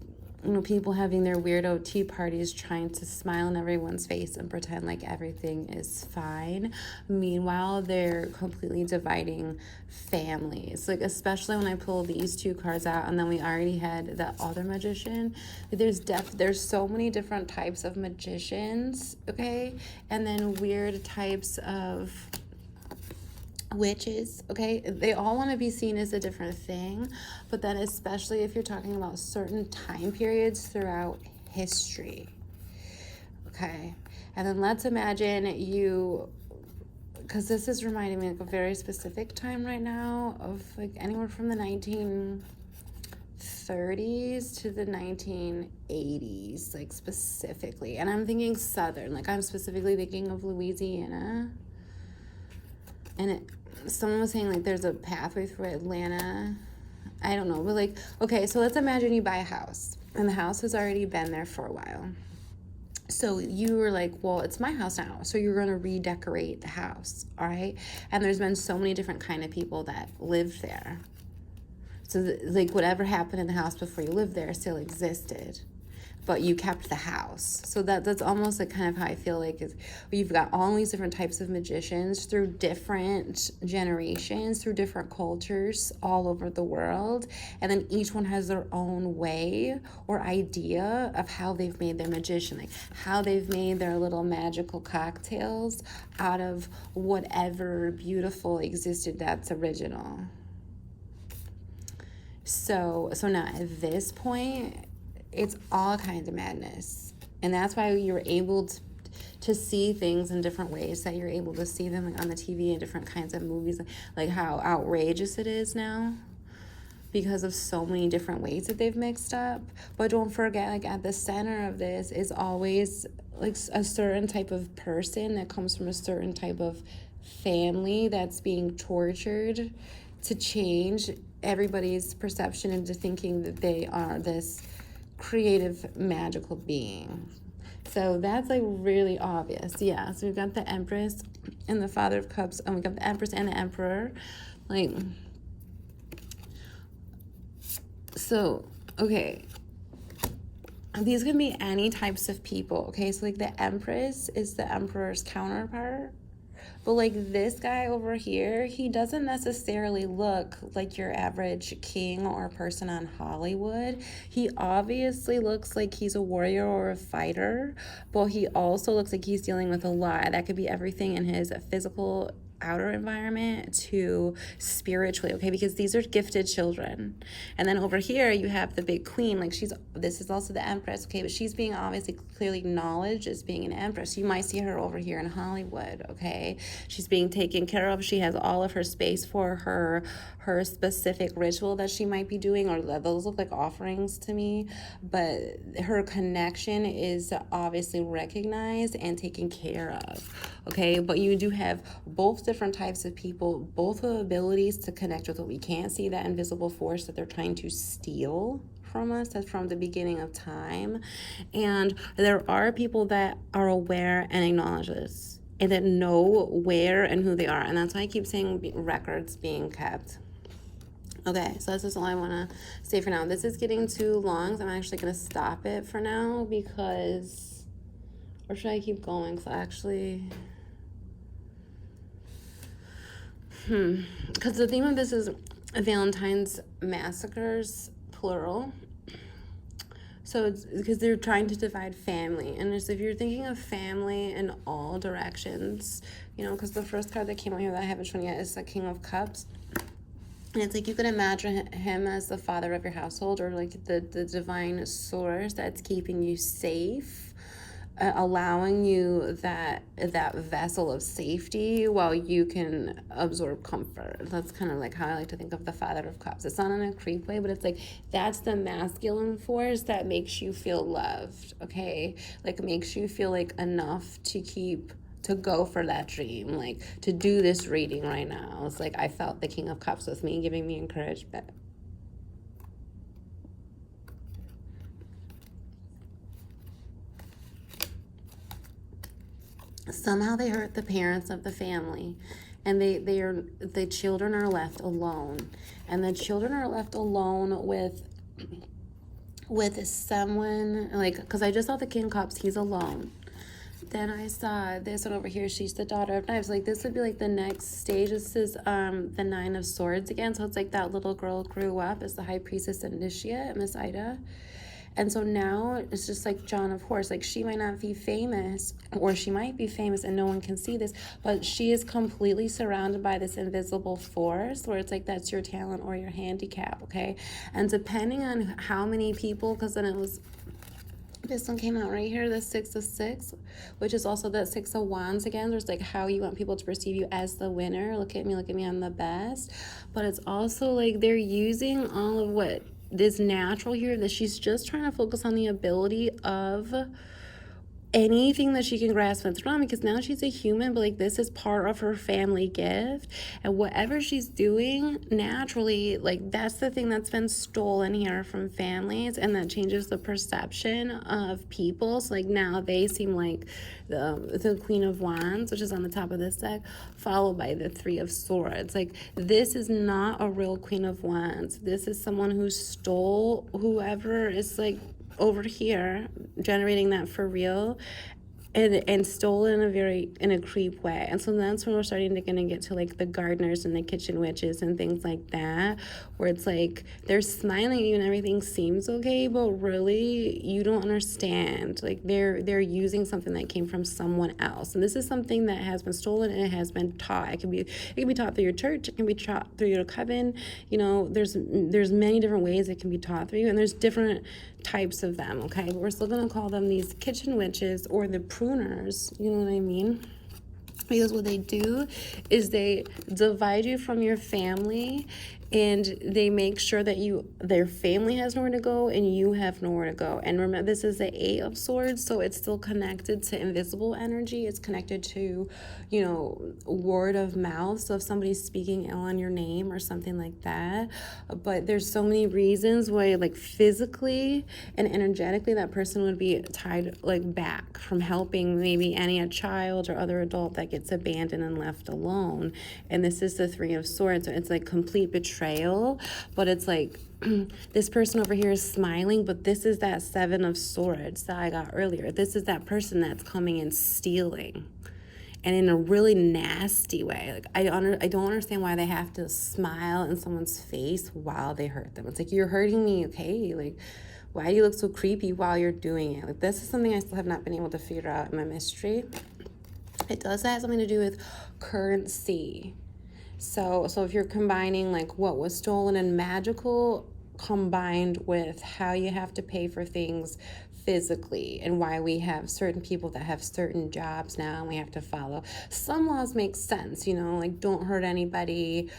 people having their weirdo tea parties trying to smile in everyone's face and pretend like everything is fine. Meanwhile, they're completely dividing families. Like, especially when I pull these two cards out, and then we already had the other magician. There's so many different types of magicians, okay? And then weird types of witches, okay? They all want to be seen as a different thing, but then especially if you're talking about certain time periods throughout history, okay? And then let's imagine because this is reminding me of a very specific time right now of like anywhere from the 1930s to the 1980s, like specifically. And I'm thinking Southern, like I'm specifically thinking of Louisiana. And someone was saying, like, there's a pathway through Atlanta. I don't know. But, like, okay, so let's imagine you buy a house. And the house has already been there for a while. So you were like, well, it's my house now. So you're going to redecorate the house, all right? And there's been so many different kind of people that lived there. So, like, whatever happened in the house before you lived there still existed. But you kept the house. So that's almost like kind of how I feel like is you've got all these different types of magicians through different generations, through different cultures all over the world. And then each one has their own way or idea of how they've made their magician, like how they've made their little magical cocktails out of whatever beautiful existed that's original. So now at this point, it's all kinds of madness. And that's why you're able to see things in different ways, that you're able to see them like on the TV in different kinds of movies, like how outrageous it is now because of so many different ways that they've mixed up. But don't forget, like at the center of this is always like a certain type of person that comes from a certain type of family that's being tortured to change everybody's perception into thinking that they are this creative, magical being. So that's like really obvious. Yeah, so we've got the Empress and the Father of Cups, and we've got the Empress and the Emperor. Like, so, okay. These can be any types of people, okay? So, like, the Empress is the Emperor's counterpart. But, like, this guy over here, he doesn't necessarily look like your average king or person on Hollywood. He obviously looks like he's a warrior or a fighter, but he also looks like he's dealing with a lot. That could be everything in his physical outer environment to spiritually, okay, because these are gifted children. And then over here you have the big queen, like this is also the Empress, okay, but she's being obviously clearly acknowledged as being an Empress. You might see her over here in Hollywood, okay, she's being taken care of. She has all of her space for her specific ritual that she might be doing, or those look like offerings to me, but her connection is obviously recognized and taken care of, okay. But you do have both different types of people, both the abilities to connect with what we can't see, that invisible force that they're trying to steal from us. That's from the beginning of time. And there are people that are aware and acknowledge this and that know where and who they are. And that's why I keep saying records being kept. Okay, so that's just all I want to say for now. This is getting too long, so I'm actually going to stop it for now because, or should I keep going? Because actually, because the theme of this is Valentines massacres, plural. So it's because they're trying to divide family. And if you're thinking of family in all directions, because the first card that came out here that I haven't shown yet is the King of Cups. And it's like you can imagine him as the father of your household, or like the divine source that's keeping you safe. allowing you that vessel of safety while you can absorb comfort. That's kind of like how I like to think of the Father of Cups. It's not in a creep way, but it's like that's the masculine force that makes you feel loved, okay? Like makes you feel like enough to go for that dream, like to do this reading right now. It's like I felt the King of Cups with me, giving me encouragement. Somehow they hurt the parents of the family, and the children are left alone, and the children are left alone with someone, like, because I just saw the King of Cups, he's alone. Then I saw this one over here, she's the daughter of knives. Like, this would be like the next stage. This is the Nine of Swords again, so it's like that little girl grew up as the high priestess initiate, Miss Ida. And so now it's just like John of Horse. Like, she might not be famous, or she might be famous and no one can see this, but she is completely surrounded by this invisible force where it's like that's your talent or your handicap, okay? And depending on how many people, because then it was, this one came out right here, the Six of Six, which is also the Six of Wands again. There's like how you want people to perceive you as the winner. Look at me, I'm the best. But it's also like they're using all of what this natural here, that she's just trying to focus on the ability of anything that she can grasp and throw on, because now she's a human, but like this is part of her family gift, and whatever she's doing naturally, like that's the thing that's been stolen here from families, and that changes the perception of people. So like now they seem like the Queen of Wands, which is on the top of this deck, followed by the Three of Swords. Like, this is not a real Queen of Wands. This is someone who stole whoever is like over here generating that for real, and stole it in a creep way. And so that's when we're starting to gonna get to like the gardeners and the kitchen witches and things like that, where it's like they're smiling at you and everything seems okay, but really you don't understand. Like they're using something that came from someone else, and this is something that has been stolen and it has been taught. It can be taught through your church, it can be taught through your coven. You know, there's many different ways it can be taught through you, and there's different types of them, okay? But we're still gonna call them these kitchen witches or the pruners, you know what I mean? Because what they do is they divide you from your family, and they make sure that their family has nowhere to go and you have nowhere to go. And remember, this is the Eight of Swords, so it's still connected to invisible energy. It's connected to, you know, word of mouth. So if somebody's speaking ill on your name or something like that, but there's so many reasons why, like physically and energetically, that person would be tied like back from helping maybe a child or other adult that gets abandoned and left alone. And this is the Three of Swords. So it's like complete betrayal, but it's like this person over here is smiling, but this is that Seven of Swords that I got earlier. This is that person that's coming and stealing, and in a really nasty way. Like I don't understand why they have to smile in someone's face while they hurt them. It's like, you're hurting me, okay? Like, why do you look so creepy while you're doing it? Like, this is something I still have not been able to figure out in my mystery. It does have something to do with currency. So if you're combining like what was stolen and magical combined with how you have to pay for things physically, and why we have certain people that have certain jobs now and we have to follow some laws, make sense, you know, like don't hurt anybody,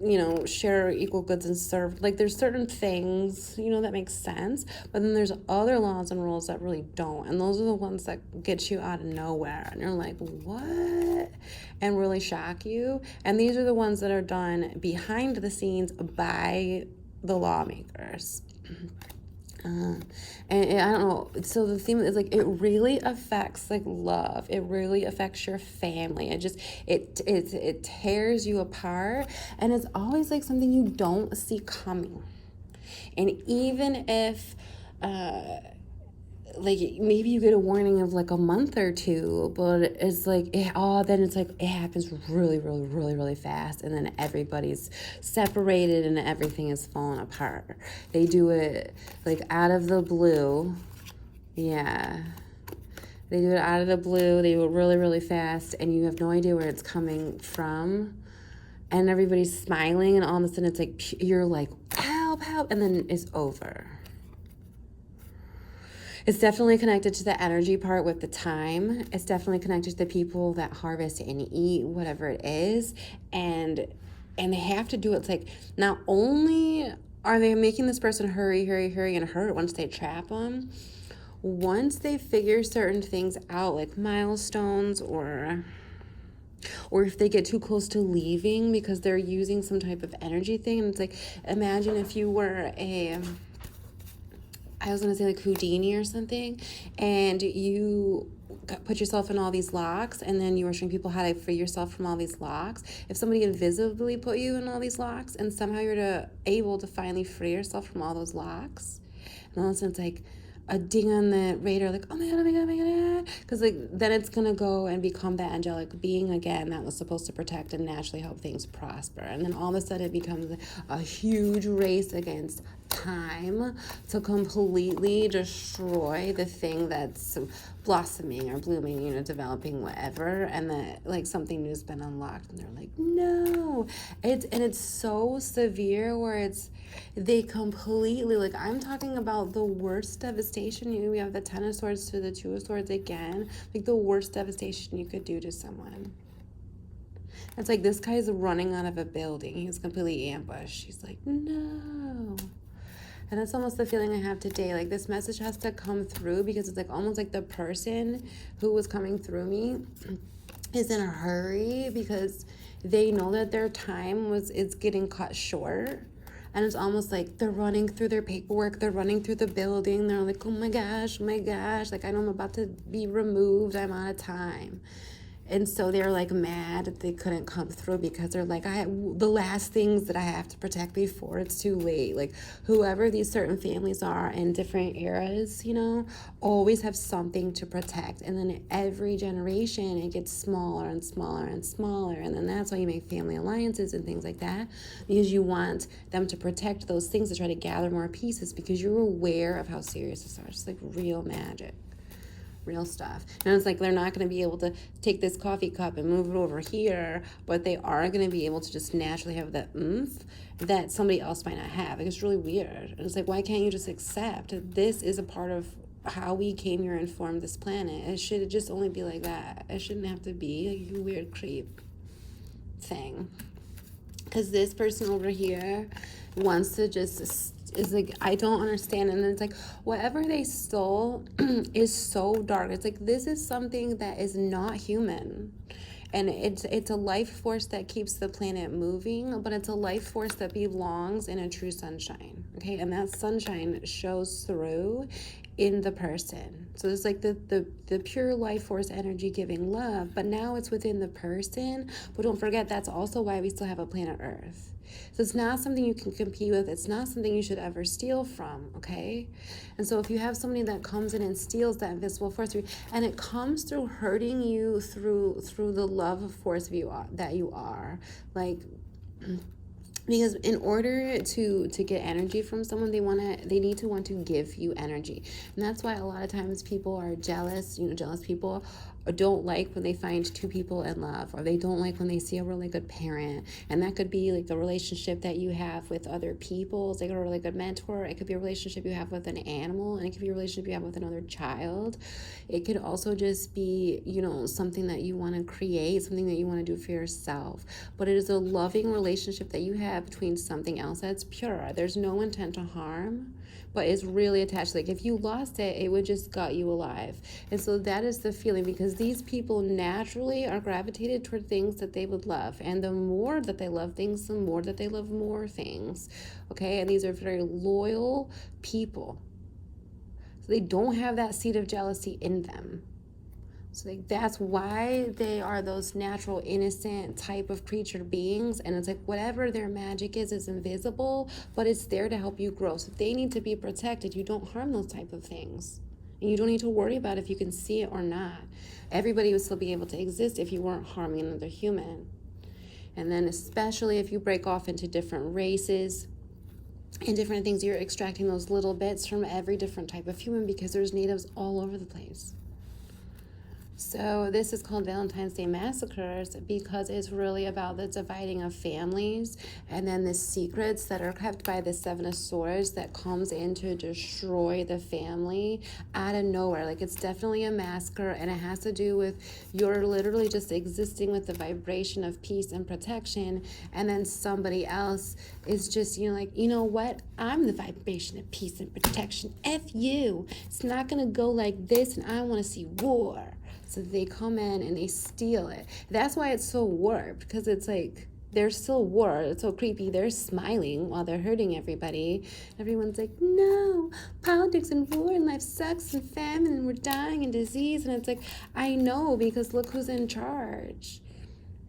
you know, share equal goods and serve. Like there's certain things, you know, that makes sense, but then there's other laws and rules that really don't, and those are the ones that get you out of nowhere and you're like, what? And really shock you. And these are the ones that are done behind the scenes by the lawmakers. And I don't know, so the theme is like, it really affects like love, it really affects your family, it tears you apart, and it's always like something you don't see coming. And even if like maybe you get a warning of like a month or two, but it's like then it's like it happens really, really, really, really fast, and then everybody's separated and everything is falling apart. They do it like out of the blue. Yeah, they do it out of the blue. They do it really, really fast, and you have no idea where it's coming from, and everybody's smiling, and all of a sudden it's like you're like help, and then it's over. It's definitely connected to the energy part with the time. It's definitely connected to the people that harvest and eat whatever it is. And they have to do it. It's like, not only are they making this person hurry, hurry, hurry, and hurt once they trap them, once they figure certain things out, like milestones, or if they get too close to leaving because they're using some type of energy thing. And it's like, imagine if you were I was going to say like Houdini or something, and you put yourself in all these locks, and then you were showing people how to free yourself from all these locks. If somebody invisibly put you in all these locks, and somehow you're able to finally free yourself from all those locks, and all of a sudden it's like a ding on the radar, like, oh my god, oh my god, oh my god, because like then it's gonna go and become that angelic being again that was supposed to protect and naturally help things prosper. And then all of a sudden it becomes a huge race against time to completely destroy the thing that's blossoming or blooming, developing, whatever, and that like something new's been unlocked, and they're like, no. It's so severe where they completely, like, I'm talking about the worst devastation. We have the Ten of Swords to the Two of Swords again, like the worst devastation you could do to someone. It's like this guy's running out of a building, he's completely ambushed, he's like, no. And that's almost the feeling I have today. Like, this message has to come through because it's like almost like the person who was coming through me is in a hurry because they know that their time is getting cut short. And it's almost like they're running through their paperwork, they're running through the building, they're like, oh my gosh, like I know I'm about to be removed, I'm out of time. And so they're like mad that they couldn't come through because they're like, the last things that I have to protect before it's too late. Like, whoever these certain families are in different eras, always have something to protect. And then every generation, it gets smaller and smaller and smaller. And then that's why you make family alliances and things like that, because you want them to protect those things, to try to gather more pieces, because you're aware of how serious this is. It's like real magic. Real stuff. And it's like they're not going to be able to take this coffee cup and move it over here, but they are going to be able to just naturally have that oomph that somebody else might not have. Like, it's really weird. And it's like, why can't you just accept this is a part of how we came here and formed this planet? It should just only be like that. It shouldn't have to be like you weird creep thing. Because this person over here wants to just is like, I don't understand. And then it's like, whatever they stole is so dark. It's like, this is something that is not human. And it's a life force that keeps the planet moving, but it's a life force that belongs in a true sunshine. Okay, and that sunshine shows through in the person. So it's like the pure life force energy giving love, but now it's within the person. But don't forget, that's also why we still have a planet Earth. So it's not something you can compete with. It's not something you should ever steal from, okay? And so if you have somebody that comes in and steals that invisible force, and it comes through hurting you through the love force that you are, like, because in order to get energy from someone, they need to want to give you energy. And that's why a lot of times people are jealous. Jealous people don't like when they find two people in love, or they don't like when they see a really good parent. And that could be like the relationship that you have with other people. It's like a really good mentor. It could be a relationship you have with an animal, and it could be a relationship you have with another child. It could also just be, something that you want to create, something that you want to do for yourself. But it is a loving relationship that you have between something else that's pure. There's no intent to harm, but it's really attached. Like, if you lost it, it would just gut you alive. And so that is the feeling, because these people naturally are gravitated toward things that they would love. And the more that they love things, the more that they love more things. Okay? And these are very loyal people. So they don't have that seed of jealousy in them. So that's why they are those natural, innocent type of creature beings. And it's like, whatever their magic is invisible, but it's there to help you grow. So if they need to be protected, you don't harm those type of things. And you don't need to worry about if you can see it or not. Everybody would still be able to exist if you weren't harming another human. And then especially if you break off into different races and different things, you're extracting those little bits from every different type of human, because there's natives all over the place. So this is called Valentine's Day Massacres because it's really about the dividing of families and then the secrets that are kept by the Seven of Swords that comes in to destroy the family out of nowhere. Like, it's definitely a massacre, and it has to do with you're literally just existing with the vibration of peace and protection, and then somebody else is just, like, you know what? I'm the vibration of peace and protection. F you. It's not going to go like this, and I want to see war. So they come in and they steal it. That's why it's so warped, because it's like there's still war. It's so creepy. They're smiling while they're hurting everybody. Everyone's like, no, politics and war and life sucks and famine and we're dying and disease. And it's like, I know, because look who's in charge.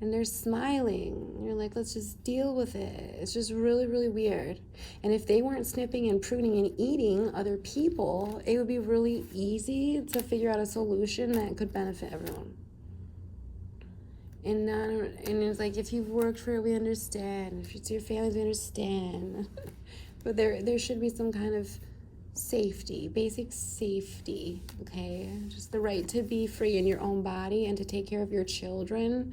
And they're smiling. You're like, let's just deal with it. It's just really, really weird. And if they weren't snipping and pruning and eating other people, it would be really easy to figure out a solution that could benefit everyone. And it's like, if you've worked for it, we understand. If it's your families, we understand. But there should be some kind of safety, basic safety, okay? Just the right to be free in your own body and to take care of your children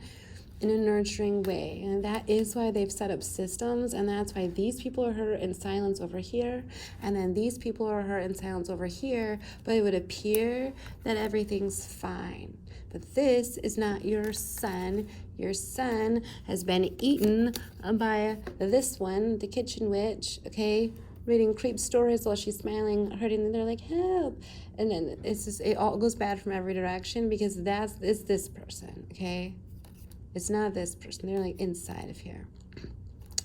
in a nurturing way. And that is why they've set up systems, and that's why these people are hurt in silence over here, and then these people are hurt in silence over here, but it would appear that everything's fine. But this is not your son. Your son has been eaten by this one, the kitchen witch, okay? Reading creep stories while she's smiling, hurting, and they're like, help. And then it's just, it all goes bad from every direction, because it's this person, okay? It's not this person. They're like inside of here.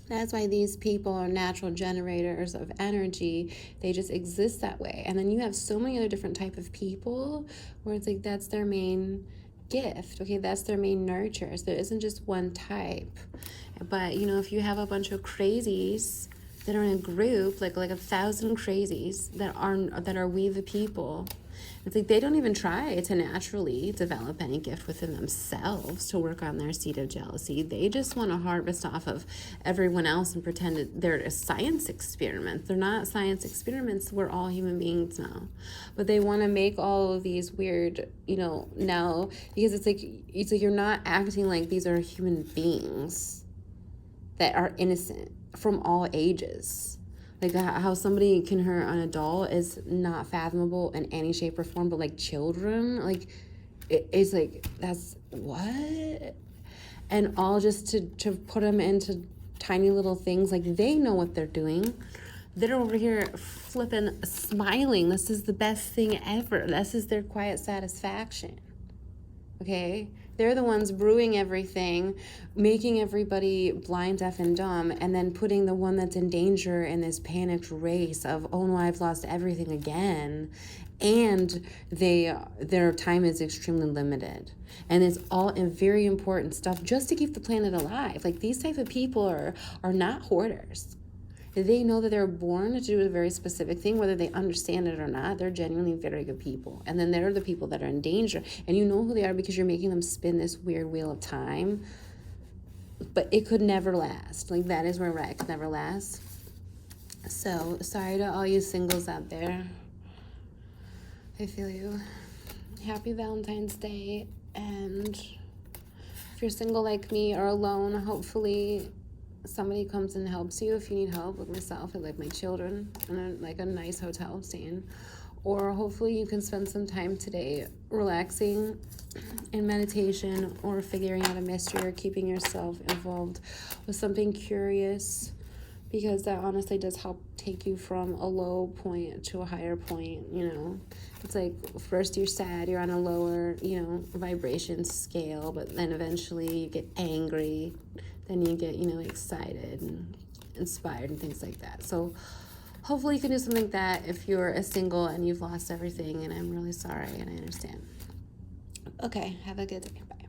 That's why these people are natural generators of energy. They just exist that way. And then you have so many other different type of people where it's like that's their main gift. Okay, that's their main nurture. So there isn't just one type. But if you have a bunch of crazies that are in a group, like 1,000 crazies that are we the people. It's like they don't even try to naturally develop any gift within themselves to work on their seed of jealousy. They just want to harvest off of everyone else and pretend that they're a science experiment. They're not science experiments. We're all human beings now. But they want to make all of these weird, now, because it's like you're not acting like these are human beings that are innocent from all ages. Like how somebody can hurt an adult is not fathomable in any shape or form, but children, it's like, that's what? And all just to put them into tiny little things, they know what they're doing. They're over here flipping, smiling. This is the best thing ever. This is their quiet satisfaction. Okay? They're the ones brewing everything, making everybody blind, deaf, and dumb, and then putting the one that's in danger in this panicked race of, oh no, I've lost everything again. And their time is extremely limited. And it's all very important stuff just to keep the planet alive. These type of people are not hoarders. They know that they're born to do a very specific thing, whether they understand it or not. They're genuinely very good people. And then there are the people that are in danger. And you know who they are because you're making them spin this weird wheel of time. But it could never last. That is where we're at. It could never last. So, sorry to all you singles out there. I feel you. Happy Valentine's Day. And if you're single like me or alone, hopefully somebody comes and helps you if you need help, like myself or my children, in a nice hotel staying. Or hopefully you can spend some time today relaxing in meditation or figuring out a mystery or keeping yourself involved with something curious, because that honestly does help take you from a low point to a higher point. It's like first you're sad, you're on a lower vibration scale, but then eventually you get angry, then you get excited and inspired and things like that. So hopefully you can do something like that if you're a single and you've lost everything, and I'm really sorry and I understand. Okay, have a good day. Bye.